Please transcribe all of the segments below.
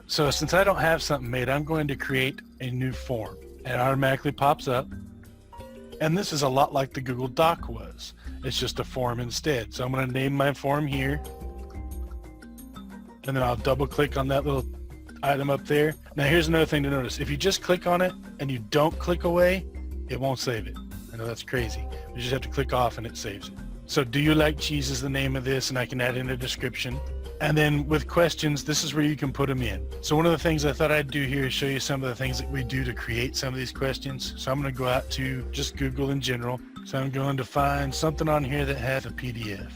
So since I don't have something made, I'm going to create a new form. It automatically pops up. And this is a lot like the Google Doc was. It's just a form instead. So I'm going to name my form here. And then I'll double click on that little item up there. Now here's another thing to notice. If you just click on it and you don't click away, it won't save it. I know that's crazy. You just have to click off and it saves it. So do you like cheese is the name of this, and I can add in a description. And then with questions, this is where you can put them in. So one of the things I thought I'd do here is show you some of the things that we do to create some of these questions. So I'm going to go out to just Google in general. So I'm going to find something on here that has a PDF.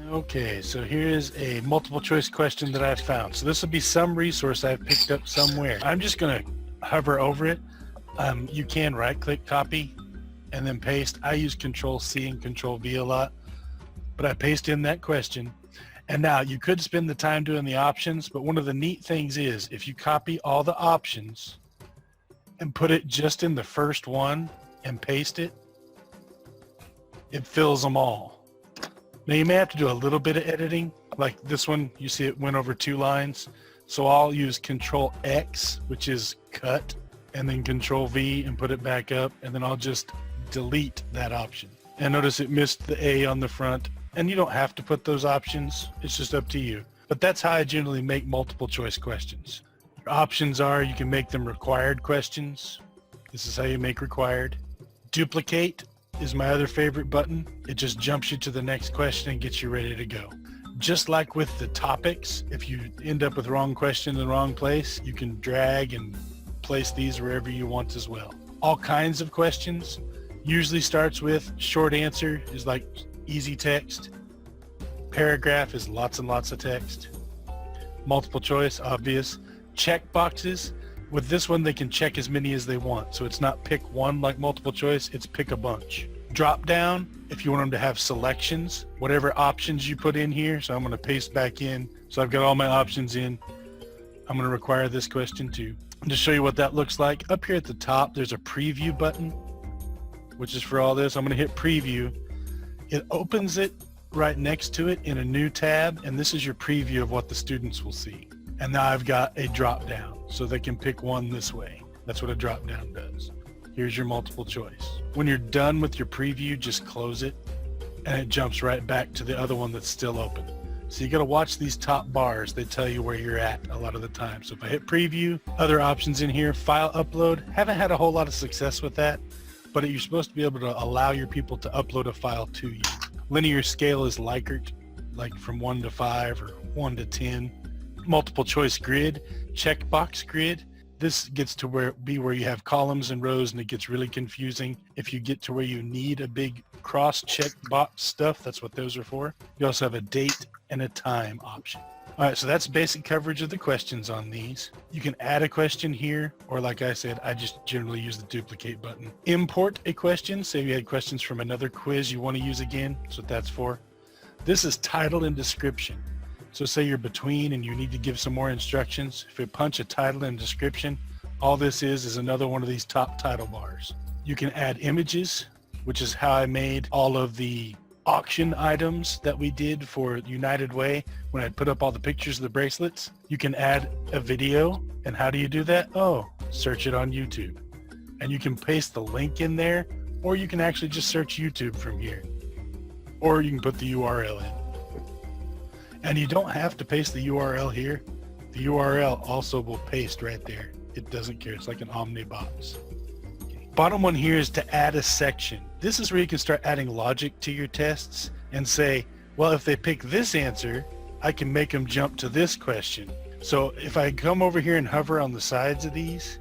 Okay, so here's a multiple choice question that I've found. So this will be some resource I've picked up somewhere. I'm just going to hover over it. You can right click copy and then paste. I use Control C and Control V a lot, but I paste in that question. And now you could spend the time doing the options, but one of the neat things is if you copy all the options and put it just in the first one and paste it, it fills them all. Now you may have to do a little bit of editing, like this one, you see it went over 2 lines. So I'll use Control X, which is cut, and then Control V and put it back up, and then I'll just delete that option. And notice it missed the A on the front. And you don't have to put those options, it's just up to you. But that's how I generally make multiple choice questions. Your options are you can make them required questions. This is how you make required. Duplicate is my other favorite button. It just jumps you to the next question and gets you ready to go. Just like with the topics, if you end up with the wrong question in the wrong place, you can drag and place these wherever you want as well. All kinds of questions usually starts with short answer is like easy text. Paragraph is lots and lots of text. Multiple choice, obvious. Check boxes. With this one, they can check as many as they want. So it's not pick one like multiple choice, it's pick a bunch. Drop down, if you want them to have selections, whatever options you put in here. So I'm going to paste back in. So I've got all my options in. I'm going to require this question too. And to show you what that looks like, up here at the top, there's a preview button, which is for all this. I'm going to hit preview. It opens it right next to it in a new tab, and this is your preview of what the students will see. And now I've got a drop down, so they can pick one this way. That's what a drop down does. Here's your multiple choice. When you're done with your preview, just close it, and it jumps right back to the other one that's still open. So you got to watch these top bars. They tell you where you're at a lot of the time. So if I hit preview, other options in here, file upload. Haven't had a whole lot of success with that, but you're supposed to be able to allow your people to upload a file to you. Linear scale is Likert, like from 1 to 5 or 1 to 10. Multiple choice grid, checkbox grid. This gets to where you have columns and rows, and it gets really confusing. If you get to where you need a big cross check box stuff, that's what those are for. You also have a date and a time option. All right, so that's basic coverage of the questions on these. You can add a question here, or like I said, I just generally use the duplicate button. Import a question, say you had questions from another quiz you want to use again, that's what that's for. This is title and description. So say you're between and you need to give some more instructions. If you punch a title and description, all this is another one of these top title bars. You can add images, which is how I made all of the auction items that we did for United Way when I put up all the pictures of the bracelets. You can add a video, and how do you do that? Oh, search it on YouTube. And you can paste the link in there, or you can actually just search YouTube from here. Or you can put the URL in. And you don't have to paste the URL here. The URL also will paste right there. It doesn't care, it's like an omnibox. Bottom one here is to add a section. This is where you can start adding logic to your tests and say, well, if they pick this answer, I can make them jump to this question. So if I come over here and hover on the sides of these,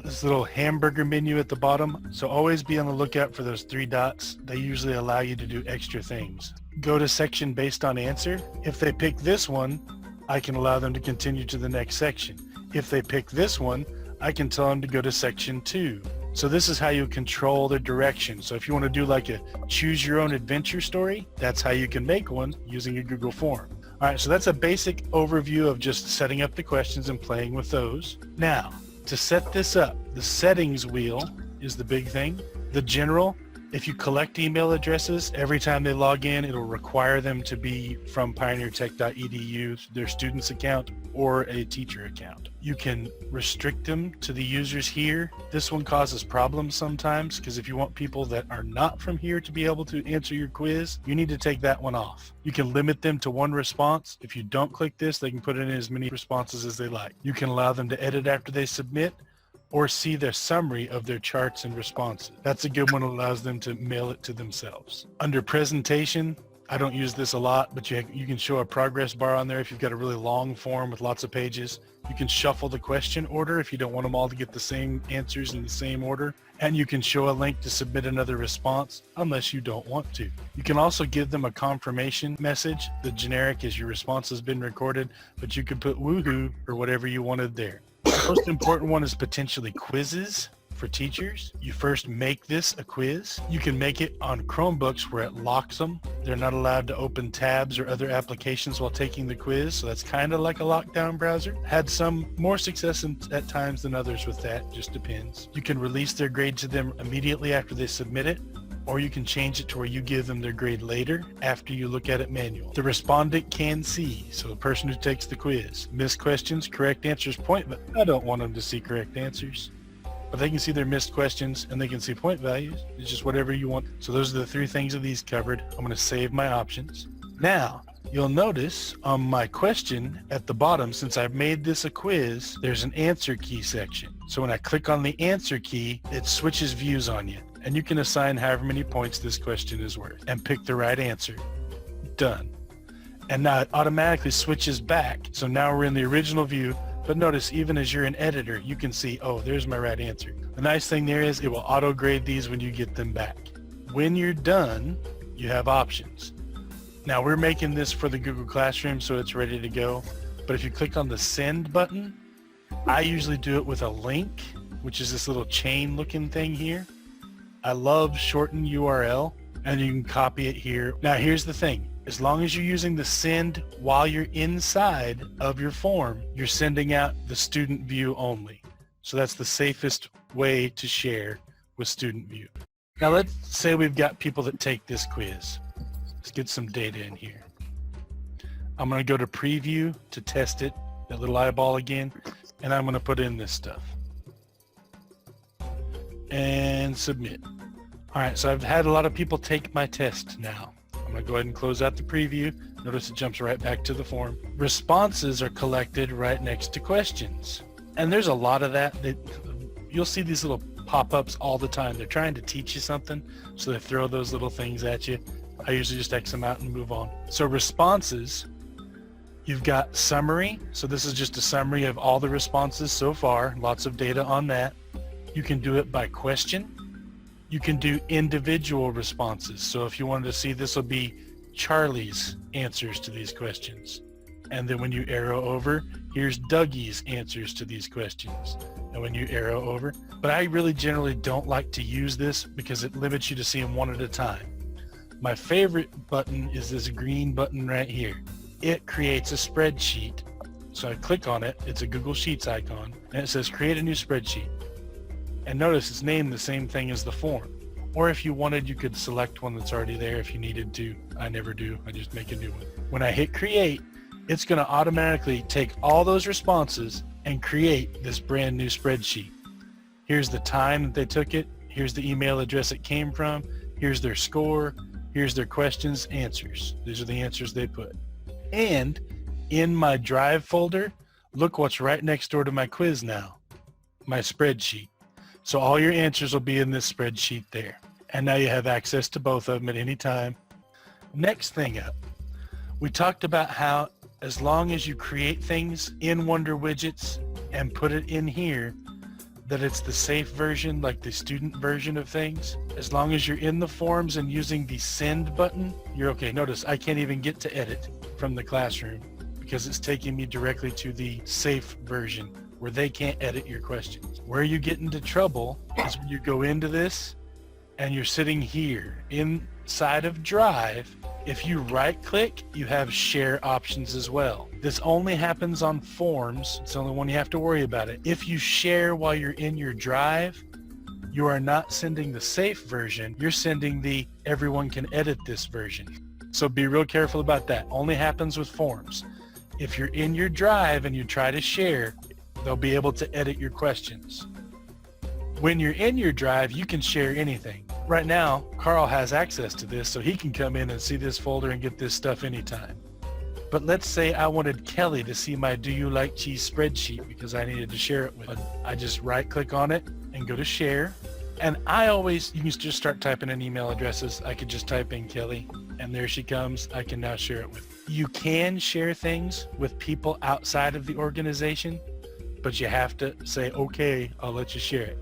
this little hamburger menu at the bottom, so always be on the lookout for those 3 dots. They usually allow you to do extra things. Go to section based on answer. If they pick this one, I can allow them to continue to the next section. If they pick this one, I can tell them to go to section 2. So this is how you control the direction. So if you want to do like a choose your own adventure story, that's how you can make one using a Google form. All right, so that's a basic overview of just setting up the questions and playing with those. Now, to set this up, the settings wheel is the big thing. The general, If you collect email addresses, every time they log in, it'll require them to be from pioneertech.edu, their student's account or a teacher account. You can restrict them to the users here. This one causes problems sometimes because if you want people that are not from here to be able to answer your quiz, you need to take that one off. You can limit them to one response. If you don't click this, they can put in as many responses as they like. You can allow them to edit after they submit, or see their summary of their charts and responses. That's a good one. It allows them to mail it to themselves. Under presentation, I don't use this a lot, but you can show a progress bar on there if you've got a really long form with lots of pages. You can shuffle the question order if you don't want them all to get the same answers in the same order. And you can show a link to submit another response unless you don't want to. You can also give them a confirmation message. The generic is your response has been recorded, but you can put woohoo or whatever you wanted there. The most important one is potentially quizzes for teachers. You first make this a quiz. You can make it on Chromebooks where it locks them. They're not allowed to open tabs or other applications while taking the quiz. So that's kind of like a lockdown browser. Had some more success at times than others with that, just depends. You can release their grade to them immediately after they submit it, or you can change it to where you give them their grade later after you look at it manually. The respondent can see, so the person who takes the quiz. Missed questions, correct answers, point, but I don't want them to see correct answers. But they can see their missed questions and they can see point values. It's just whatever you want. So those are the 3 things of these covered. I'm gonna save my options. Now, you'll notice on my question at the bottom, since I've made this a quiz, there's an answer key section. So when I click on the answer key, it switches views on you. And you can assign however many points this question is worth and pick the right answer. Done. And now it automatically switches back. So now we're in the original view, but notice even as you're an editor, you can see, oh, there's my right answer. The nice thing there is it will auto grade these when you get them back. When you're done, you have options. Now we're making this for the Google Classroom, so it's ready to go. But if you click on the send button, I usually do it with a link, which is this little chain looking thing here. I love shorten URL, and you can copy it here. Now here's the thing. As long as you're using the send while you're inside of your form, you're sending out the student view only. So that's the safest way to share with student view. Now let's say we've got people that take this quiz. Let's get some data in here. I'm going to go to preview to test it, that little eyeball again, and I'm going to put in this stuff. And submit. All right, so I've had a lot of people take my test now. I'm going to go ahead and close out the preview. Notice it jumps right back to the form. Responses are collected right next to questions. And there's a lot of that. You'll see these little pop-ups all the time. They're trying to teach you something, so they throw those little things at you. I usually just X them out and move on. So responses, you've got summary. So this is just a summary of all the responses so far. Lots of data on that. You can do it by question. You can do individual responses. So if you wanted to see, this will be Charlie's answers to these questions. And then when you arrow over, here's Dougie's answers to these questions. And when you arrow over, but I really generally don't like to use this because it limits you to see them one at a time. My favorite button is this green button right here. It creates a spreadsheet. So I click on it, it's a Google Sheets icon, and it says create a new spreadsheet. And notice it's named the same thing as the form. Or if you wanted, you could select one that's already there if you needed to. I never do, I just make a new one. When I hit create, it's gonna automatically take all those responses and create this brand new spreadsheet. Here's the time that they took it, here's the email address it came from, here's their score, here's their questions, answers. These are the answers they put. And in my Drive folder, look what's right next door to my quiz now, my spreadsheet. So all your answers will be in this spreadsheet there. And now you have access to both of them at any time. Next thing up, we talked about how as long as you create things in Wonder Widgets and put it in here, that it's the safe version, like the student version of things. As long as you're in the forms and using the send button, you're okay. Notice I can't even get to edit from the classroom because it's taking me directly to the safe version where they can't edit your questions. Where you get into trouble is when you go into this and you're sitting here inside of Drive. If you right click, you have share options as well. This only happens on forms. It's the only one you have to worry about it. If you share while you're in your Drive, You are not sending the safe version. You're sending the everyone can edit this version. So be real careful about that. Only happens with forms. If you're in your drive and you try to share, they'll be able to edit your questions. When you're in your drive, you can share anything. Right now, Carl has access to this, so he can come in and see this folder and get this stuff anytime. But let's say I wanted Kelly to see my Do You Like Cheese spreadsheet because I needed to share it with her. I just right click on it and go to share. And you can just start typing in email addresses. I could just type in Kelly and there she comes. I can now share it with her. You can share things with people outside of the organization, but you have to say, okay, I'll let you share it.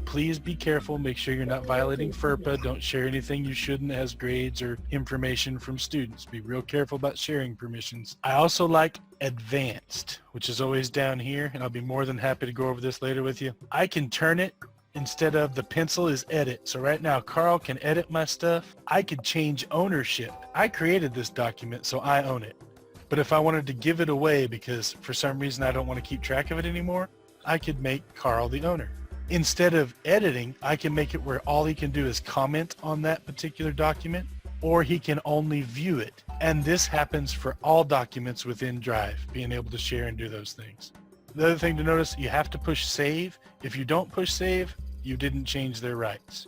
Please be careful. Make sure you're not violating FERPA. Don't share anything you shouldn't as grades or information from students. Be real careful about sharing permissions. I also like advanced, which is always down here, and I'll be more than happy to go over this later with you. I can turn it instead of the pencil is edit. So right now, Carl can edit my stuff. I could change ownership. I created this document, so I own it. But if I wanted to give it away because for some reason I don't want to keep track of it anymore, I could make Carl the owner. Instead of editing, I can make it where all he can do is comment on that particular document, or he can only view it. And this happens for all documents within Drive, being able to share and do those things. The other thing to notice, you have to push save. If you don't push save, you didn't change their rights.